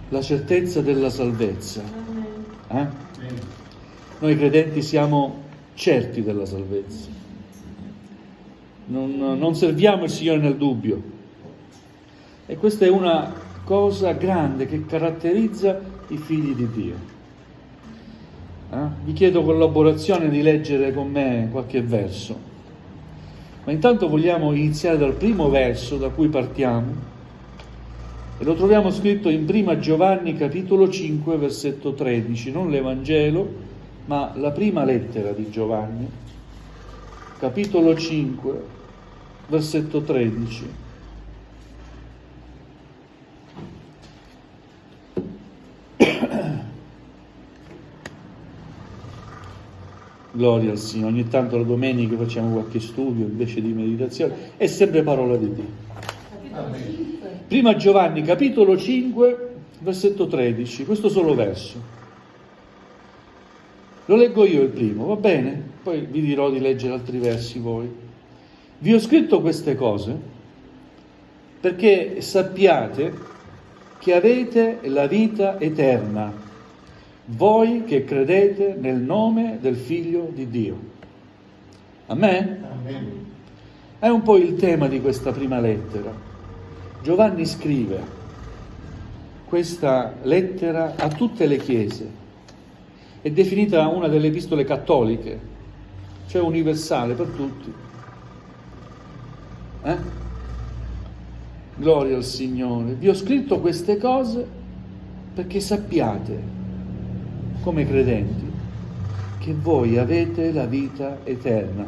la certezza della salvezza. Noi credenti siamo certi della salvezza. Non serviamo il Signore nel dubbio. E questa è una cosa grande che caratterizza i figli di Dio. Vi chiedo collaborazione di leggere con me qualche verso. Ma intanto vogliamo iniziare dal primo verso da cui partiamo. E lo troviamo scritto in 1 Giovanni capitolo 5 versetto 13, non l'Evangelo, ma la prima lettera di Giovanni, capitolo 5, versetto 13. Gloria al Signore. Ogni tanto la domenica facciamo qualche studio invece di meditazione, è sempre parola di Dio. Prima Giovanni capitolo 5 versetto 13, questo solo verso. Lo leggo io il primo, va bene? Poi vi dirò di leggere altri versi voi. Vi ho scritto queste cose perché sappiate che avete la vita eterna, voi che credete nel nome del Figlio di Dio. Amen? Amen. È un po' il tema di questa prima lettera. Giovanni scrive questa lettera a tutte le chiese. È definita una delle epistole cattoliche, cioè universale per tutti. Gloria al Signore. Vi ho scritto queste cose perché sappiate, come credenti, che voi avete la vita eterna,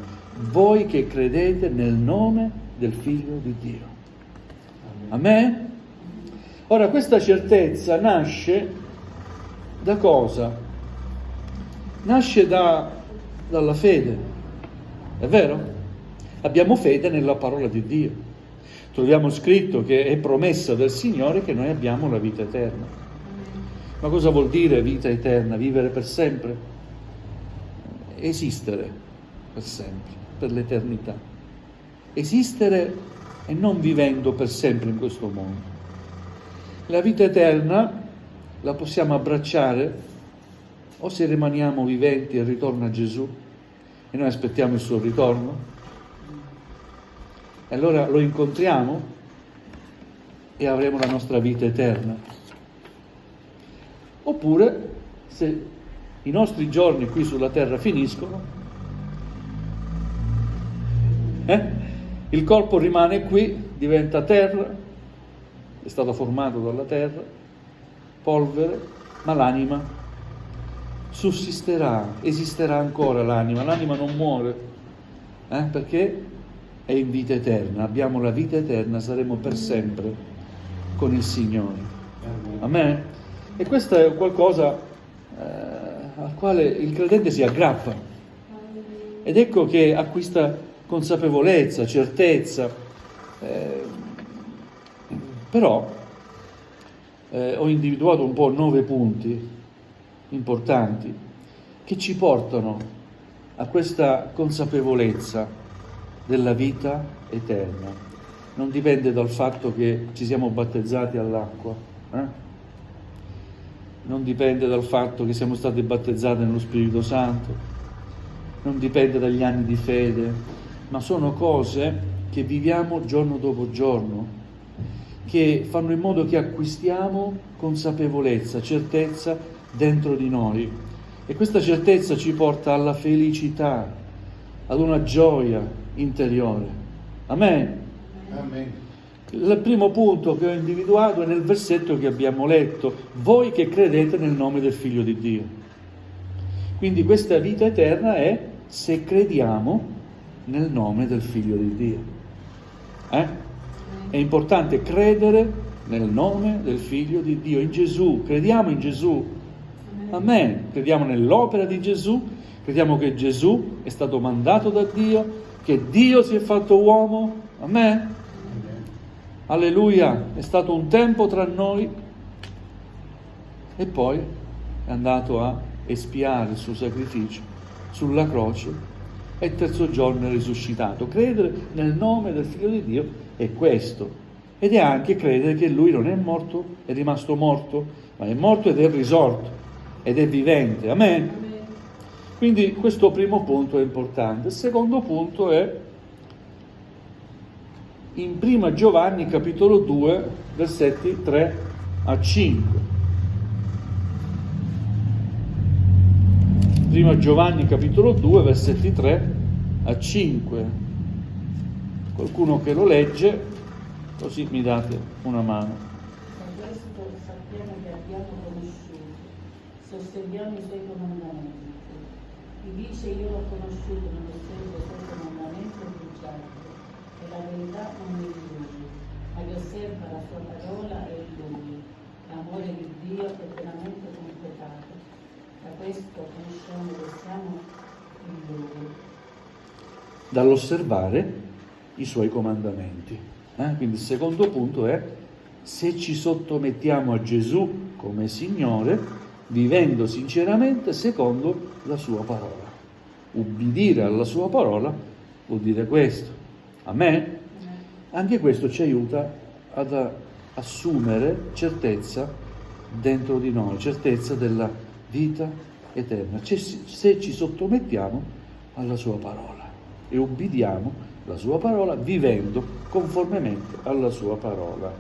voi che credete nel nome del Figlio di Dio. Amen? Ora, questa certezza nasce da cosa? Nasce dalla fede, è vero? Abbiamo fede nella parola di Dio. Troviamo scritto che è promessa del Signore che noi abbiamo la vita eterna. Ma cosa vuol dire vita eterna? Vivere per sempre? Esistere per sempre, per l'eternità. Esistere e non vivendo per sempre in questo mondo. La vita eterna la possiamo abbracciare o se rimaniamo viventi e ritorna Gesù e noi aspettiamo il suo ritorno, e allora lo incontriamo e avremo la nostra vita eterna. Oppure, se i nostri giorni qui sulla terra finiscono, il corpo rimane qui, diventa terra, è stato formato dalla terra, polvere, ma l'anima sussisterà, esisterà ancora l'anima non muore, perché è in vita eterna, abbiamo la vita eterna, saremo per sempre con il Signore. Amen? E questo è qualcosa al quale il credente si aggrappa. Ed ecco che acquista consapevolezza, certezza. Però ho individuato un po' 9 punti importanti che ci portano a questa consapevolezza della vita eterna. Non dipende dal fatto che ci siamo battezzati all'acqua, non dipende dal fatto che siamo stati battezzati nello Spirito Santo, non dipende dagli anni di fede, ma sono cose che viviamo giorno dopo giorno, che fanno in modo che acquistiamo consapevolezza, certezza dentro di noi. E questa certezza ci porta alla felicità, ad una gioia interiore. Amen? Amen. Il primo punto che ho individuato è nel versetto che abbiamo letto: voi che credete nel nome del Figlio di Dio. Quindi questa vita eterna è se crediamo nel nome del Figlio di Dio. È importante credere nel nome del Figlio di Dio, in Gesù. Crediamo in Gesù. Amen. Crediamo nell'opera di Gesù, crediamo che Gesù è stato mandato da Dio, che Dio si è fatto uomo. Amen. Alleluia, è stato un tempo tra noi e poi è andato a espiare il suo sacrificio sulla croce e il terzo giorno è risuscitato. Credere nel nome del Figlio di Dio è questo, ed è anche credere che Lui non è morto, è rimasto morto, ma è morto ed è risorto, ed è vivente. Amen? Quindi questo primo punto è importante. Il secondo punto è in 1 Giovanni capitolo 2, versetti 3 a 5. 1 Giovanni capitolo 2, versetti 3 a 5. Qualcuno che lo legge, così mi date una mano. Per questo sappiamo che abbiamo conosciuto, se osserviamo i suoi comandamenti. Chi dice io l'ho conosciuto non osserva i suoi comandamenti è bugiardo, e la verità non è in lui, ma chi osserva la sua parola è in lui. L'amore di Dio è pienamente completato. Da questo conosciamo che siamo in lui. Dall'osservare i suoi comandamenti. Quindi il secondo punto è: se ci sottomettiamo a Gesù come Signore, vivendo sinceramente secondo la sua parola. Ubbidire alla sua parola vuol dire questo. Amen? Anche questo ci aiuta ad assumere certezza dentro di noi, certezza della vita eterna, se ci sottomettiamo alla sua parola e ubbidiamo la sua parola vivendo conformemente alla sua parola.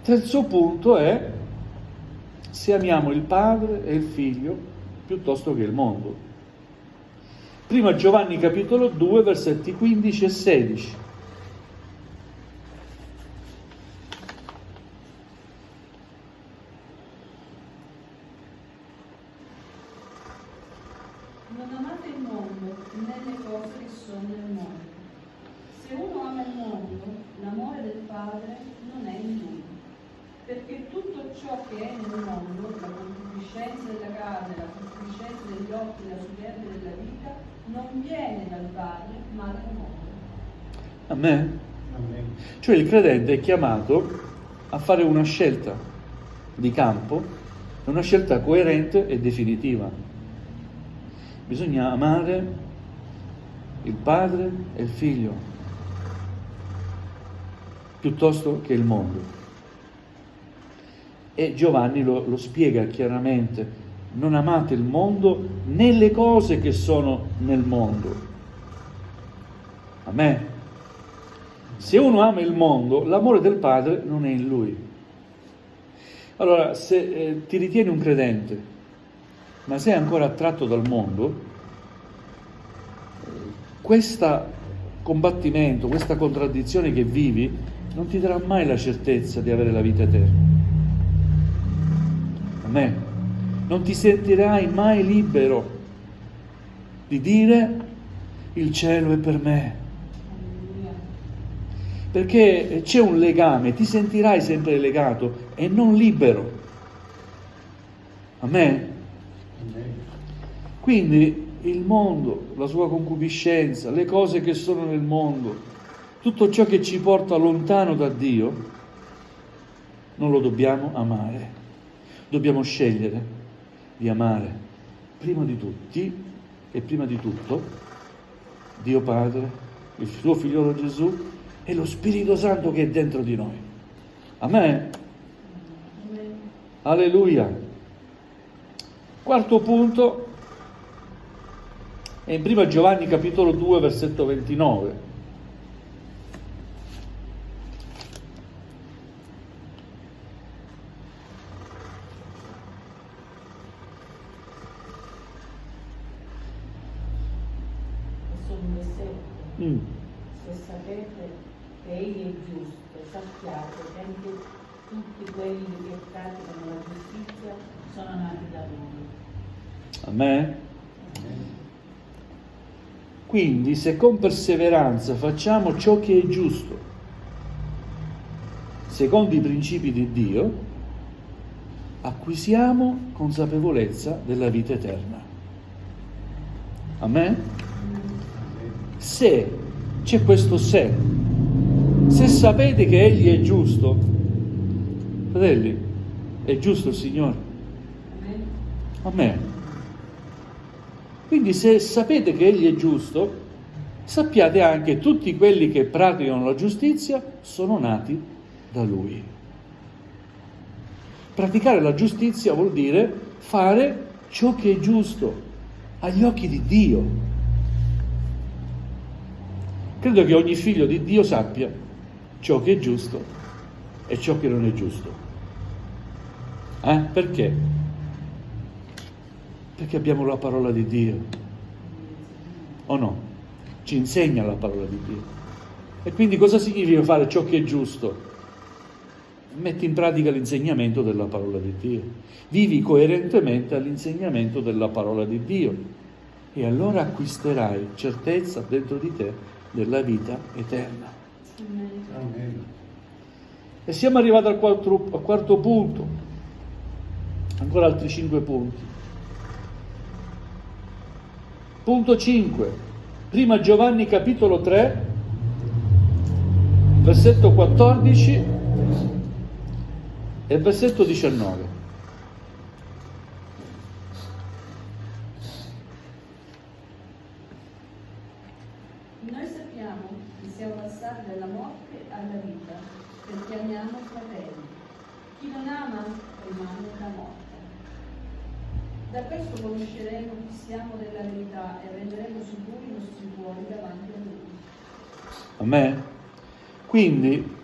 Terzo punto è: se amiamo il Padre e il Figlio piuttosto che il mondo. 1 Giovanni capitolo 2, versetti 15 e 16. Non amate il mondo né le cose che sono nel mondo. Se uno ama il mondo, l'amore del Padre non è in lui. Perché tutto ciò che è nel mondo, la concupiscenza della carne, la concupiscenza degli occhi, la superbia della vita, non viene dal Padre, ma dal mondo. Amen? Cioè il credente è chiamato a fare una scelta di campo, una scelta coerente e definitiva. Bisogna amare il Padre e il Figlio piuttosto che il mondo. E Giovanni lo spiega chiaramente: non amate il mondo né le cose che sono nel mondo. Amen. Se uno ama il mondo, l'amore del Padre non è in lui. Allora, se ti ritieni un credente, ma sei ancora attratto dal mondo, questo combattimento, questa contraddizione che vivi, non ti darà mai la certezza di avere la vita eterna. Amen. Non ti sentirai mai libero di dire: il cielo è per me. Perché c'è un legame, ti sentirai sempre legato e non libero. Amen? Quindi il mondo, la sua concupiscenza, le cose che sono nel mondo, tutto ciò che ci porta lontano da Dio, non lo dobbiamo amare. Dobbiamo scegliere di amare prima di tutti e prima di tutto Dio Padre, il suo figliolo Gesù e lo Spirito Santo che è dentro di noi. Amen? Alleluia. Quarto punto è in 1 Giovanni capitolo 2, versetto 29. Sono un versetto. Se sapete che Egli è giusto, sappiate che anche tutti quelli che praticano la giustizia sono nati da Lui. Amen? Quindi, se con perseveranza facciamo ciò che è giusto, secondo i principi di Dio, acquisiamo consapevolezza della vita eterna. Amen? Se c'è questo se sapete che Egli è giusto, fratelli, è giusto il Signore. Amen. Quindi se sapete che Egli è giusto, sappiate anche tutti quelli che praticano la giustizia sono nati da Lui. Praticare la giustizia vuol dire fare ciò che è giusto agli occhi di Dio. Credo che ogni figlio di Dio sappia ciò che è giusto e ciò che non è giusto. Perché? Perché abbiamo la parola di Dio. O no? Ci insegna la parola di Dio. E quindi cosa significa fare ciò che è giusto? Metti in pratica l'insegnamento della parola di Dio. Vivi coerentemente all'insegnamento della parola di Dio. E allora acquisterai certezza dentro di te della vita eterna. Amen. E siamo arrivati al quarto punto. Ancora altri 5 punti. Punto 5. Prima Giovanni capitolo 3, versetto 14 e versetto 19. Noi sappiamo che siamo passati dalla morte alla vita, perché amiamo i fratelli. Chi non ama rimane nella morte. Da questo conosceremo chi siamo della verità e renderemo sicuri i nostri cuori davanti a Lui. Amen. Quindi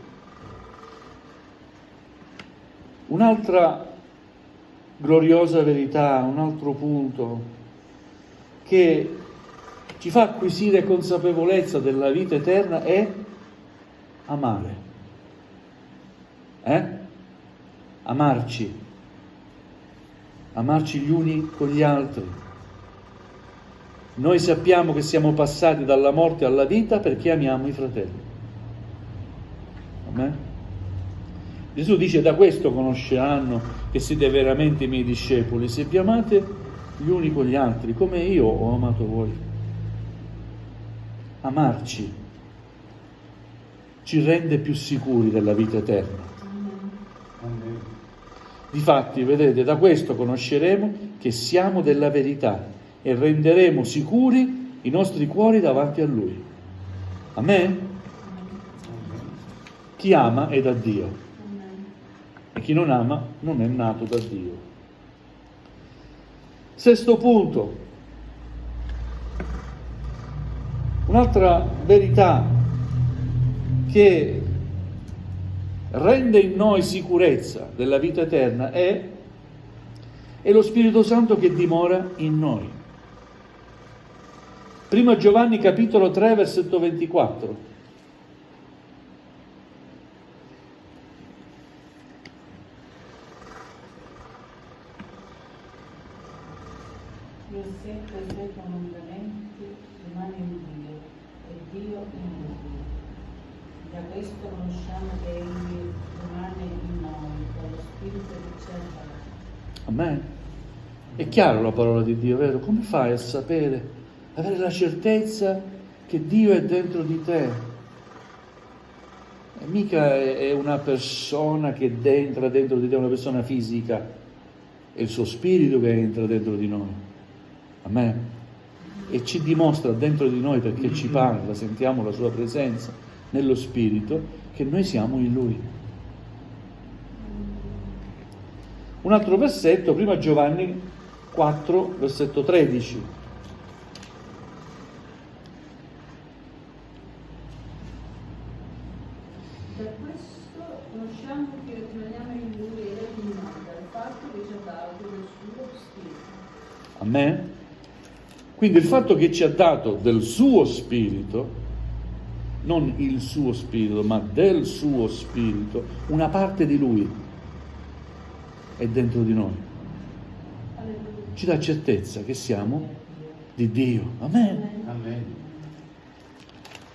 un'altra gloriosa verità, un altro punto che ci fa acquisire consapevolezza della vita eterna è amare. Amarci. Amarci gli uni con gli altri. Noi sappiamo che siamo passati dalla morte alla vita perché amiamo i fratelli. Amen? Gesù dice: da questo conosceranno che siete veramente i miei discepoli, se vi amate gli uni con gli altri, come io ho amato voi. Amarci ci rende più sicuri della vita eterna. Amen. Difatti, vedete, da questo conosceremo che siamo della verità e renderemo sicuri i nostri cuori davanti a Lui. Amen? Chi ama è da Dio e chi non ama non è nato da Dio. Sesto punto. Un'altra verità che rende in noi sicurezza della vita eterna è lo Spirito Santo che dimora in noi. Prima Giovanni capitolo 3 versetto 24. Io sempre i suoi comandamenti rimane in Dio e Dio in lui. Da questo conosciamo che Egli rimane in noi, con lo Spirito che ci ha dato. Amen. È chiaro la parola di Dio, vero? Come fai a sapere, avere la certezza che Dio è dentro di te? E mica è una persona che entra dentro di te, una persona fisica, è il suo spirito che entra dentro di noi. Amen. E ci dimostra dentro di noi, perché ci parla, sentiamo la sua presenza nello spirito, che noi siamo in Lui. Un altro versetto, prima Giovanni 4, versetto 13. Da questo conosciamo che rimaniamo in Lui e Egli in noi, dal fatto che ci ha dato del suo Spirito. Amen. Quindi il fatto che ci ha dato del suo spirito, non il suo spirito, ma del suo spirito, una parte di lui è dentro di noi. Ci dà certezza che siamo di Dio. Amen. Amen.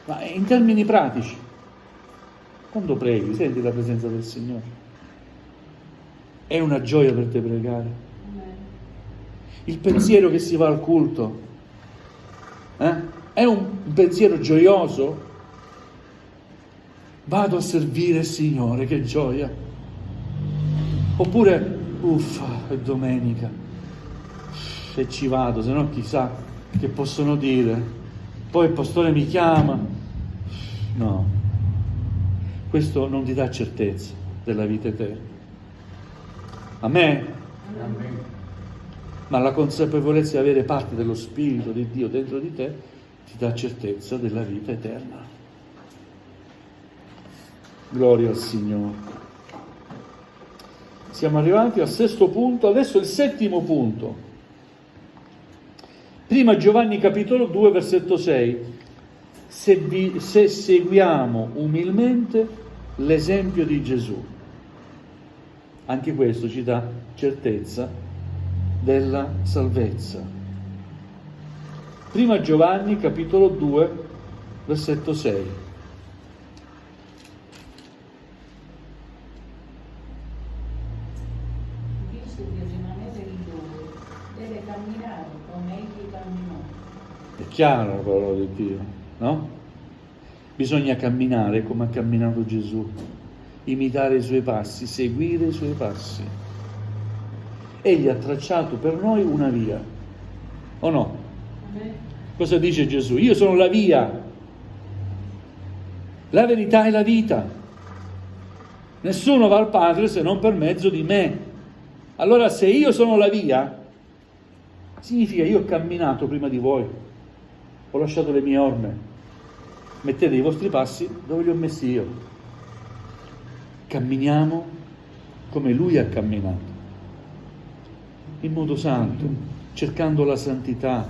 Ma in termini pratici, quando preghi, senti la presenza del Signore. È una gioia per te pregare. Il pensiero che si va al culto, è un pensiero gioioso? Vado a servire il Signore, che gioia! Oppure, uffa, è domenica, e ci vado, se no chissà che possono dire, poi il pastore mi chiama. No, questo non ti dà certezza della vita eterna. Amen? Amen. Ma la consapevolezza di avere parte dello Spirito di Dio dentro di te ti dà certezza della vita eterna. Gloria al Signore. Siamo arrivati al sesto punto, adesso il settimo punto. Prima Giovanni capitolo 2 versetto 6. Se seguiamo umilmente l'esempio di Gesù. Anche questo ci dà certezza della salvezza. Prima Giovanni capitolo 2 versetto 6. Dice di rimanere in lui, deve camminare come egli camminò. È chiara la parola di Dio, no? Bisogna camminare come ha camminato Gesù, imitare i suoi passi, seguire i suoi passi. Egli ha tracciato per noi una via, o no? Amen. Cosa dice Gesù? Io sono la via, la verità e la vita. Nessuno va al Padre se non per mezzo di me. Allora se io sono la via, significa io ho camminato prima di voi, ho lasciato le mie orme, mettete i vostri passi dove li ho messi io. Camminiamo come Lui ha camminato, in modo santo, cercando la santità,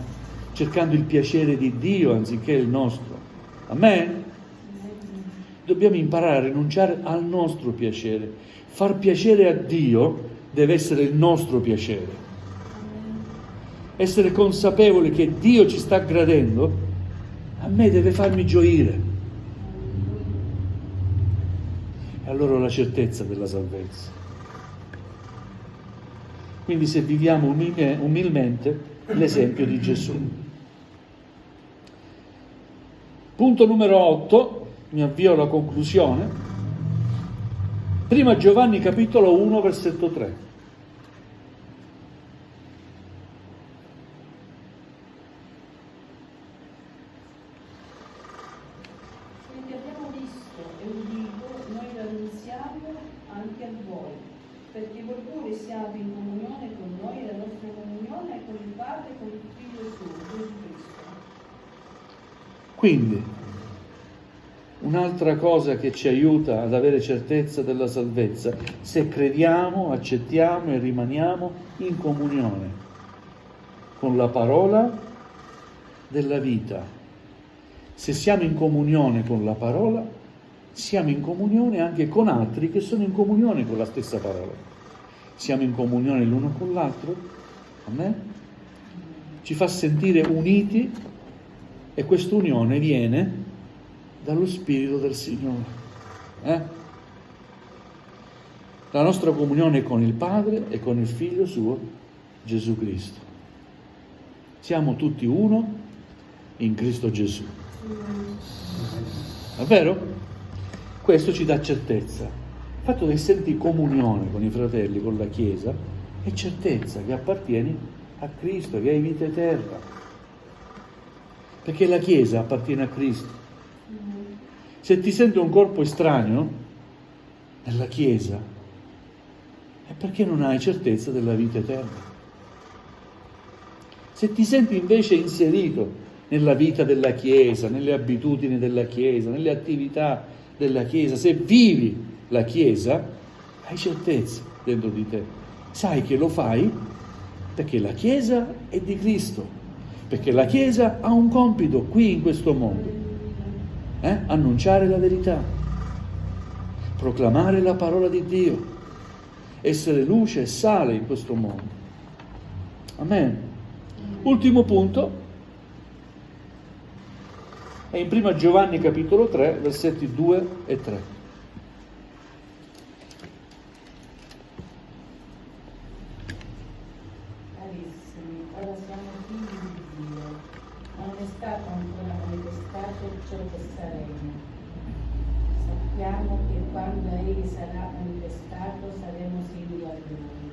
cercando il piacere di Dio anziché il nostro. Amen? Dobbiamo imparare a rinunciare al nostro piacere. Far piacere a Dio deve essere il nostro piacere. Essere consapevoli che Dio ci sta gradendo, a me deve farmi gioire. E allora ho la certezza della salvezza. Quindi se viviamo umilmente l'esempio di Gesù. Punto numero 8, mi avvio alla conclusione. Prima Giovanni capitolo 1 versetto 3. Quindi abbiamo visto e udito, noi lo annunziamo anche a voi, perché voi pure siate in comunione con noi, la nostra comunione è con il Padre e con il Figlio suo, Gesù Cristo. Quindi, un'altra cosa che ci aiuta ad avere certezza della salvezza, se crediamo, accettiamo e rimaniamo in comunione con la parola della vita. Se siamo in comunione con la parola, siamo in comunione anche con altri che sono in comunione con la stessa parola. Siamo in comunione l'uno con l'altro, amen? Ci fa sentire uniti e quest'unione viene dallo Spirito del Signore. La nostra comunione con il Padre e con il Figlio suo, Gesù Cristo. Siamo tutti uno in Cristo Gesù. Davvero? Questo ci dà certezza. Il fatto che senti comunione con i fratelli, con la Chiesa, è certezza che appartieni a Cristo, che hai vita eterna. Perché la Chiesa appartiene a Cristo. Se ti senti un corpo estraneo nella Chiesa, è perché non hai certezza della vita eterna. Se ti senti invece inserito nella vita della Chiesa, nelle abitudini della Chiesa, nelle attività della Chiesa, se vivi la Chiesa, hai certezza dentro di te. Sai che lo fai perché la Chiesa è di Cristo, perché la Chiesa ha un compito qui in questo mondo. Annunciare la verità, proclamare la parola di Dio, essere luce e sale in questo mondo. Amen. Ultimo punto è in prima Giovanni capitolo 3, versetti 2 e 3. Carissimi, ora siamo figli di Dio, non è stato ancora manifestato ciò che saremo. Sappiamo che quando Egli sarà manifestato saremo simili a Lui,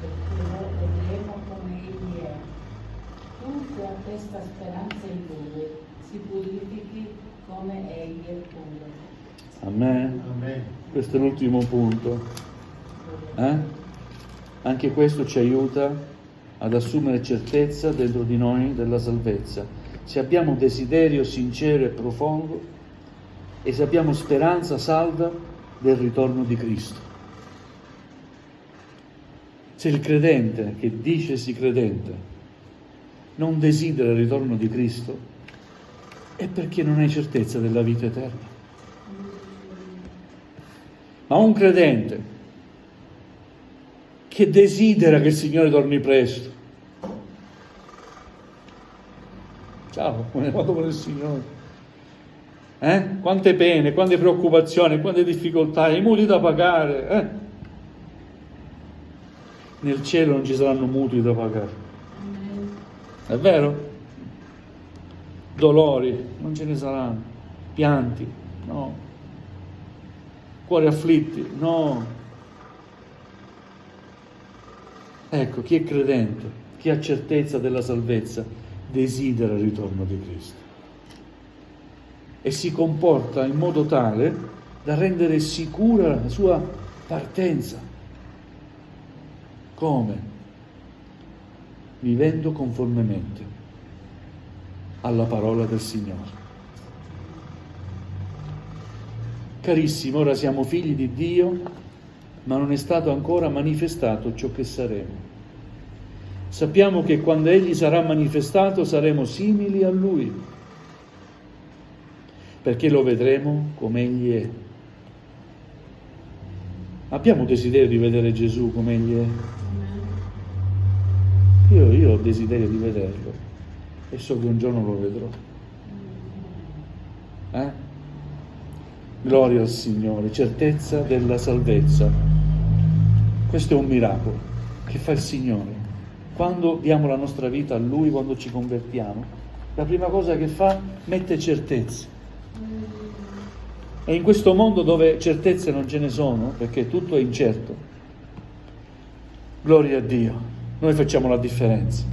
perché lo vedremo come Egli è. Chiunque ha questa speranza in Lui si e pura. Amen. Amen. Questo è l'ultimo punto. Anche questo ci aiuta ad assumere certezza dentro di noi della salvezza. Se abbiamo un desiderio sincero e profondo e se abbiamo speranza salda del ritorno di Cristo. Se il credente, che dicesi credente, non desidera il ritorno di Cristo, è perché non hai certezza della vita eterna. Ma un credente che desidera che il Signore torni presto, ciao, come vado con il Signore? Quante pene, quante preoccupazioni, quante difficoltà, i mutui da pagare, Nel cielo non ci saranno mutui da pagare. È vero? Dolori, non ce ne saranno. Pianti, no. Cuori afflitti, no. Ecco, chi è credente, chi ha certezza della salvezza, desidera il ritorno di Cristo. E si comporta in modo tale da rendere sicura la sua partenza. Come? Vivendo conformemente alla parola del Signore. Carissimi, ora siamo figli di Dio, ma non è stato ancora manifestato ciò che saremo. Sappiamo che quando Egli sarà manifestato saremo simili a Lui, perché lo vedremo come Egli è. Abbiamo desiderio di vedere Gesù come Egli è? Io ho desiderio di vederlo e so che un giorno lo vedrò. Gloria al Signore, certezza della salvezza. Questo è un miracolo che fa il Signore. Quando diamo la nostra vita a Lui, quando ci convertiamo, la prima cosa che fa, mette certezze. E in questo mondo dove certezze non ce ne sono, perché tutto è incerto, gloria a Dio, noi facciamo la differenza.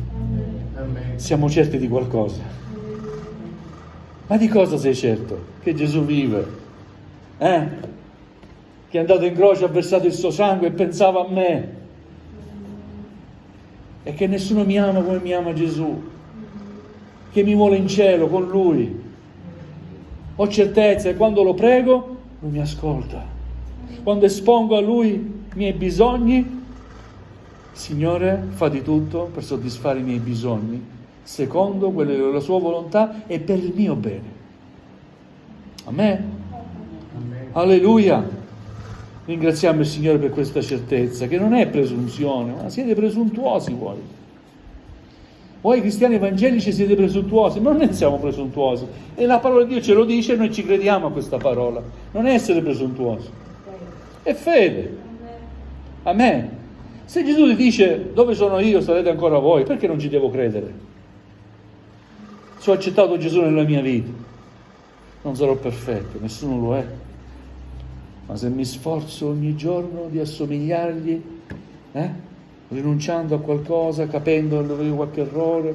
Amen. Siamo certi di qualcosa. Ma di cosa sei certo? Che Gesù vive, che è andato in croce, ha versato il suo sangue e pensava a me, e che nessuno mi ama come mi ama Gesù, che mi vuole in cielo con Lui. Ho certezza e quando lo prego, Lui mi ascolta. Quando espongo a Lui i miei bisogni, Signore fa di tutto per soddisfare i miei bisogni, secondo quella che è la sua volontà e per il mio bene. Amen. Amen. Alleluia. Ringraziamo il Signore per questa certezza, che non è presunzione, ma siete presuntuosi voi. Voi cristiani evangelici siete presuntuosi, ma non ne siamo presuntuosi. E la parola di Dio ce lo dice e noi ci crediamo a questa parola. Non è essere presuntuosi, è fede. Amen. Se Gesù ti dice dove sono io sarete ancora voi, perché non ci devo credere? Se ho accettato Gesù nella mia vita, non sarò perfetto, nessuno lo è. Ma se mi sforzo ogni giorno di assomigliargli, rinunciando a qualcosa, capendo dove ho qualche errore,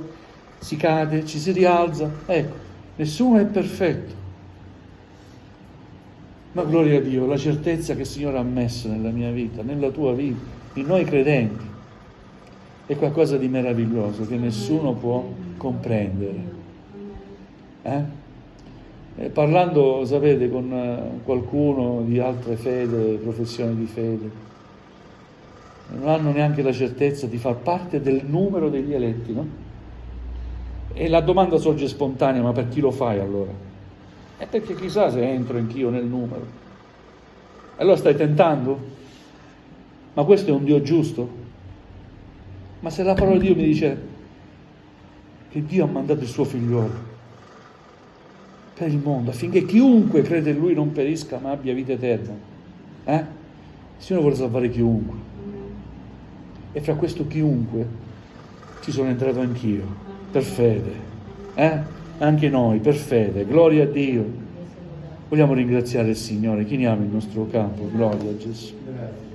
si cade, ci si rialza, ecco, nessuno è perfetto. Ma gloria a Dio, la certezza che il Signore ha messo nella mia vita, nella tua vita, in noi credenti, è qualcosa di meraviglioso che nessuno può comprendere. Parlando, sapete, con qualcuno di altre fede, professioni di fede, non hanno neanche la certezza di far parte del numero degli eletti, no? E la domanda sorge spontanea: ma per chi lo fai allora? È perché chissà se entro anch'io nel numero. Allora stai tentando? Ma questo è un Dio giusto? Ma se la parola di Dio mi dice che Dio ha mandato il suo figliolo per il mondo affinché chiunque crede in Lui non perisca ma abbia vita eterna, il Signore vuole salvare chiunque, e fra questo chiunque ci sono entrato anch'io per fede, anche noi per fede. Gloria a Dio. Vogliamo ringraziare il Signore. Chiniamo il nostro capo. Gloria a Gesù. Grazie.